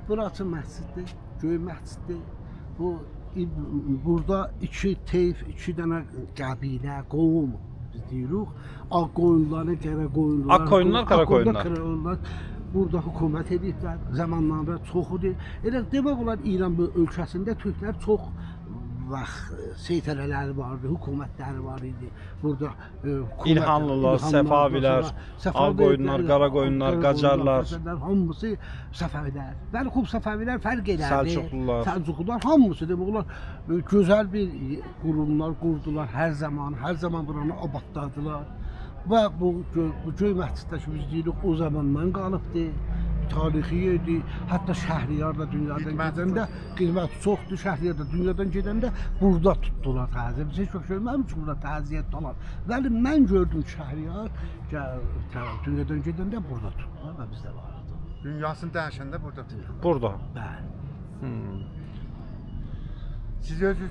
Burası məsciddir, Göy məsciddir. Burada iki teyf, iki dənə qəbilə, qovum biz deyirik. Ağ qoyunları, qara qoyunlar. Ağ qoyunlar, qara qoyunlar. Burada hökumət ediblər, zamanlarda çoxudur. Elə demək olar İran ölkəsində türklər çox vaxt seytərələri vardı, hökumətləri var idi. Burada İlhanlılar, Səfavilər, Ağ qoyunlar, qara qoyunlar, Qacarlar, hamısı Səfəvilər. Bəli, xub Səfəvilər fərq edərdi. Səlcuqlular hamısı demək olar gözəl bir qurumlar qurdular hər zaman buranı abadladılar. Və bu Göy məsciddə ki biz deyirik o zamandan qalıbdı. Tarixi idi. Hətta Şəhriyar da dünyadan gedəndə qiyməti çoxdur. Şəhriyar da dünyadan gedəndə burada tutdular təziyə. Biz heç vaxt görməmişik ki, burada təziyyət olan. Bəli, mən gördüm Şəhriyar dünyadan gedəndə burada tutdular və bizdə vardı. Dünyasını dəyişəndə burada tutdular. Burada. Bəli. Siz özünüz